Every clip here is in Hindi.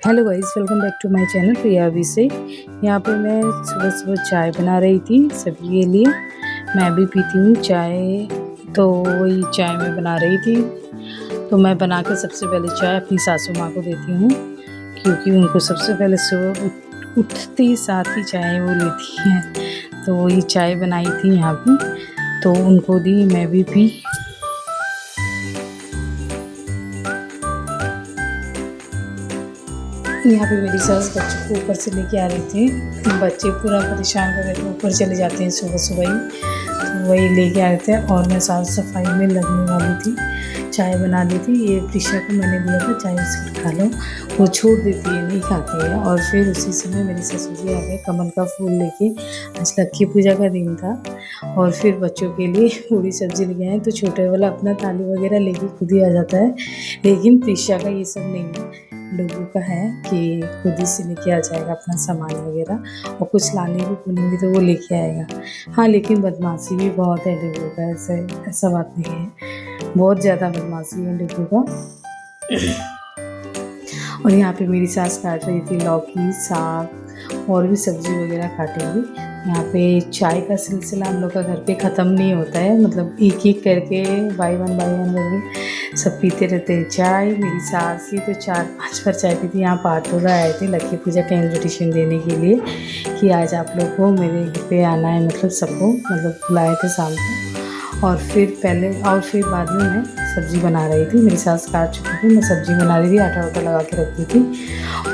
Hello guys, welcome back to my channel Priya Abhishek. यहाँ पे मैं सुबह सुबह चाय बना रही थी सभी के लिए। मैं भी पीती हूँ चाय, तो वही चाय मैं बना रही थी। तो मैं बना के सबसे पहले चाय अपनी सासू माँ को देती हूँ, क्योंकि उनको सबसे पहले सुबह उठते ही साथ ही चाय वो लेती हैं। तो वही चाय बनाई थी यहाँ पे, तो उनको दी, मैं भी पी। यहाँ पे मेरी सास बच्चों को ऊपर से लेके आ रही थी। बच्चे पूरा परेशान कर रहे थे, ऊपर चले जाते हैं सुबह सुबह ही, तो वही लेके आ रहे थे। और मैं साफ सफाई में लगने वाली थी, चाय बना दी थी। ये प्रिशा को मैंने बोला था चाय बिस्किट खा लो, वो छोड़ देती है, नहीं खाती है। और फिर उसी समय मेरी ससुर जी आ गए कमल का फूल लेके। आज लक्ष्मी पूजा का दिन था, और फिर बच्चों के लिए पूरी सब्जी लेके आए। तो छोटे वाला अपना थाली वगैरह लेके खुद ही आ जाता है, लेकिन प्रिशा का ये सब नहीं है। लोगों का है कि खुद ही से लेके आ जाएगा अपना सामान वगैरह, और कुछ लाने भी बोलेंगे तो वो लेके आएगा। हाँ, लेकिन बदमाशी भी बहुत है लोगों का, ऐसा बात नहीं है, बहुत ज़्यादा बदमाशी है लोगों का। और यहाँ पे मेरी सास काट रही थी लौकी, साग और भी सब्जी वगैरह काटेंगी। यहाँ पे चाय का सिलसिला हम लोग का घर पे ख़त्म नहीं होता है, मतलब एक एक करके बाई वन करके सब पीते रहते हैं चाय। मेरी सास ही तो 4-5 बार चाय पीती। यहाँ पाठोरा आए थे लक्ष्मी पूजा का इन्विटेशन देने के लिए कि आज आप लोग को मेरे घर पे आना है, मतलब सबको, मतलब बुलाए थे शाम को। और फिर बाद में मैं सब्ज़ी बना रही थी। मेरी सास काट चुकी थी, मैं सब्ज़ी बना रही थी, आटा वाटा लगा के रखी थी।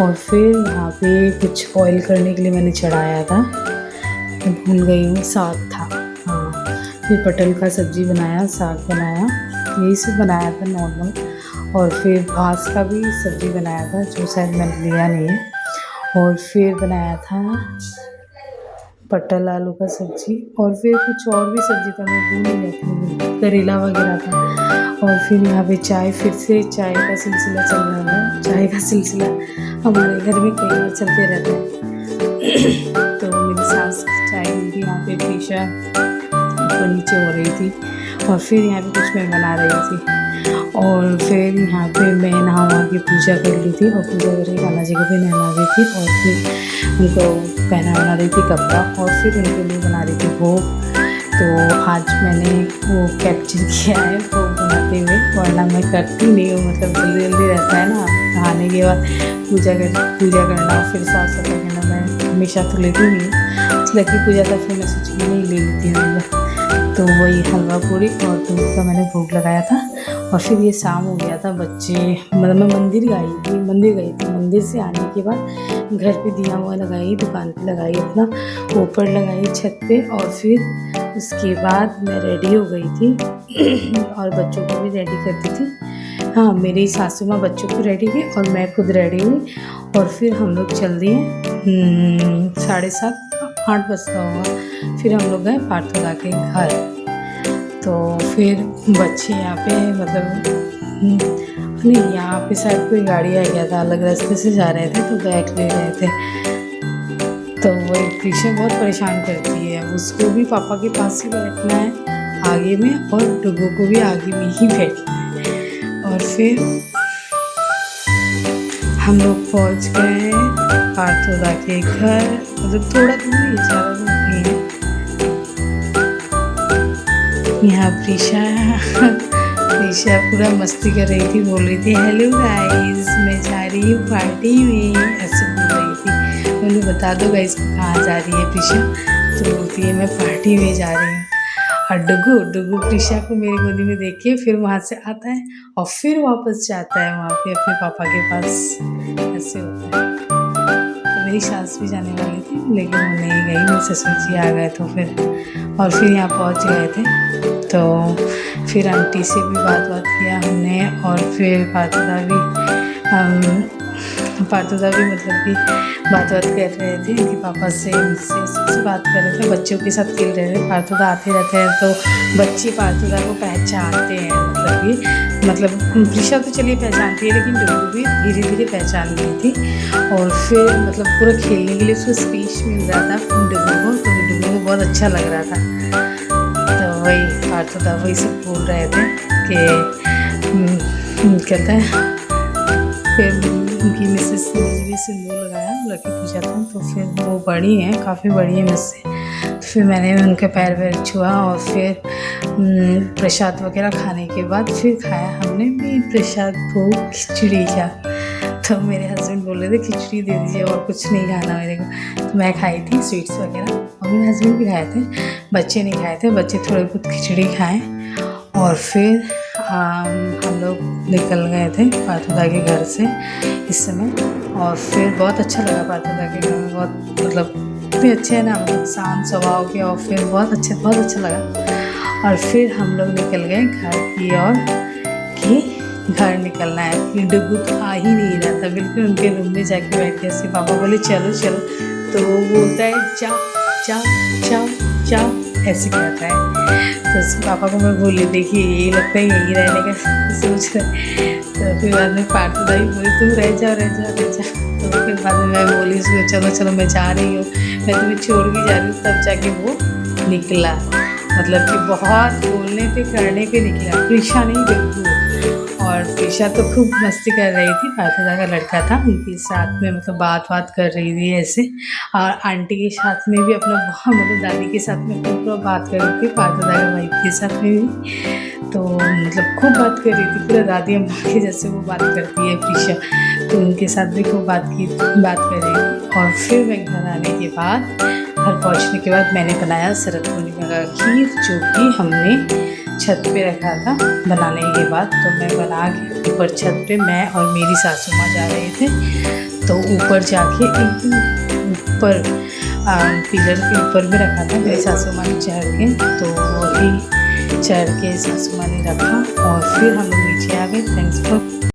और फिर यहाँ पे कुछ बॉईल करने के लिए मैंने चढ़ाया था, भूल गई हूँ, साग था। हाँ, फिर पटल का सब्ज़ी बनाया, साग बनाया, यही सब बनाया था नॉर्मल। और फिर घास का भी सब्ज़ी बनाया था, जो शायद मैंने लिया नहीं है। और फिर बनाया था पटल आलू का सब्ज़ी, और फिर कुछ और भी सब्ज़ी था, मैं भूल नहीं जाती, करेला वगैरह था। और फिर यहाँ पे चाय, फिर से चाय का सिलसिला चल रहा है। चाय का सिलसिला हमारे घर में कई बार चलते रहता है। तो मेरी सास चाय भी यहाँ पे प्रिशा ऊपर नीचे हो रही थी, और फिर यहाँ पे कुछ मैं बना रही थी। और फिर यहाँ पे मैं नहा के पूजा कर ली थी, और पूजा करके कान्हा जी को भी नहला रही थी, और फिर उनको बना रही थी कपड़ा, और फिर उनके लिए बना रही थी भोग। तो आज मैंने वो कैप्चर किया है भोग बनाते हुए, वरना मैं करती नहीं हूँ, मतलब जल्दी जल्दी रहता है ना, नहाने के बाद पूजा करना, फिर साफ सफाई करना, मैं हमेशा तो लेती नहीं हूँ। लक्ष्मी पूजा था, फिर मैं सोची नहीं ले लेती हूँ। तो वही हलवा पूरी और दूध का मैंने भोग लगाया था। और फिर ये शाम हो गया था, बच्चे, मतलब मैं मंदिर गई थी। मंदिर से आने के बाद घर पे दिया हुआ लगाई, दुकान पे लगाई, अपना ऊपर लगाई छत पे। और फिर उसके बाद मैं रेडी हो गई थी और बच्चों को भी रेडी करती थी। हाँ, मेरी सासू माँ बच्चों को रेडी की और मैं खुद रेडी हुई। और फिर हम लोग चल दिए 7:30-8 बजता होगा। फिर हम लोग गए पार्थोदा के घर। तो फिर बच्चे यहाँ पे, मतलब नहीं, यहाँ पे शायद कोई गाड़ी आ गया था, अलग रास्ते से जा रहे थे, तो बैग ले रहे थे। तो वो प्रिशा बहुत परेशान करती है, उसको भी पापा के पास ही बैठना है आगे में, और डुगू को भी आगे में ही बैठना है। और फिर हम लोग पहुँच गए पार्थोदा के घर, मतलब थोड़ा दूर ही, ज़्यादा दूर नहीं है। यहाँ प्रिशा पूरा मस्ती कर रही थी, बोल रही थी हेलो गाइस, मैं जा रही हूँ पार्टी में, ऐसे बोल रही थी। मैंने बता दो गाइस कहाँ जा रही है प्रिशा, तो बोलती है मैं पार्टी में जा रही हूँ। और डुगू प्रिशा को मेरी गोदी में देख के फिर वहाँ से आता है, और फिर वापस जाता है वहाँ पे अपने पापा के पास, ऐसे होता है। तो मेरी सास भी जाने वाली थी, लेकिन वो नहीं गई, मेरे ससुर जी आ गए। तो फिर यहाँ पहुँच गए थे। तो फिर आंटी से भी बात किया हमने, और फिर पार्थोदा भी मतलब कि बात कर रहे थे कि पापा से सबसे बात कर रहे थे, बच्चों के साथ खेल रहे थे। पार्थोदा आते रहते हैं, तो बच्चे पार्थोदा को पहचानते हैं, मतलब प्रिशा तो चलिए पहचानती है, लेकिन डुगू भी धीरे धीरे पहचान गई थी। और फिर मतलब पूरा खेलने के लिए उसको स्पेस मिल रहा था डुगू को, तो डुगू को बहुत अच्छा लग रहा था। तो वही पार्थोदा वही सब बोल रहे थे कि कहते हैं, फिर उनकी मिसेस ने मुझे भी सिंदूर लगाया लड़की पूजा था, तो फिर वो बड़ी हैं, काफ़ी बड़ी हैं मुझसे, तो फिर मैंने उनके पैर वैर छुआ और फिर प्रसाद वगैरह खाने के बाद फिर खाया हमने भी प्रसाद भोग खिचड़ी का। तो मेरे हस्बैंड बोल रहे थे खिचड़ी दे दीजिए और कुछ नहीं खाना मेरे को, तो मैं खाई थी स्वीट्स वगैरह और मेरे हस्बैंड भी खाए थे, बच्चे नहीं खाए थे, बच्चे थोड़े बहुत खिचड़ी खाएँ। और फिर हम लोग निकल गए थे पार्थदा के घर से इस समय, और फिर बहुत अच्छा लगा पार्थदा के घर में, बहुत मतलब इतने अच्छे हैं ना, मतलब शांत स्वभाव के, और फिर बहुत अच्छा लगा। और फिर हम लोग निकल गए घर की ओर कि घर निकलना है। फिर डुगू तो आ ही नहीं रहा था, बिल्कुल उनके रूम में जाके बैठ गया। उसके पापा बोले चलो चलो, तो वो बोलता है जाओ जाओ जाओ जाओ, ऐसे कहता है। तो उसके पापा को मैं बोली देखिए यही लगता है यही रहने का सोच रहे। तो फिर बाद में पार्थदा भी बोली तुम रह जाओ रह जाओ रह जाओ। तो फिर बाद में मैं बोली उसको चलो चलो मैं जा रही हूँ, मैं तुम्हें छोड़ के जा रही हूँ। तब जाके वो निकला, मतलब कि बहुत बोलने पे करने पे निकला। प्रीशा नहीं बिल्कुल। और प्रीशा तो खूब मस्ती कर रही थी, पार्थदा का लड़का था उनके साथ में, मतलब बात कर रही थी ऐसे। और आंटी के साथ में भी अपना मतलब दादी के साथ में पूरा बात कर रही थी, पार्थदा के भाई के साथ में भी। तो मतलब खूब बात कर रही थी, पूरा दादी अम्मा के जैसे वो बात करती है प्रीशा, तो उनके साथ भी खूब बात कर रही थी। और फिर मैं घर आने के बाद, घर पहुँचने के बाद मैंने बनाया शरद पूर्णिमा का खीर, जो कि हमने छत पे रखा था बनाने के बाद। तो मैं बना के ऊपर छत पे मैं और मेरी सासू माँ जा रहे थे, तो ऊपर जाके एकदम ऊपर पिलर के ऊपर भी रखा था, मेरी सासू माँ ने चढ़ के, तो वही चढ़ के सासू माँ ने रखा और फिर हम लोग नीचे आ गए। Thanks for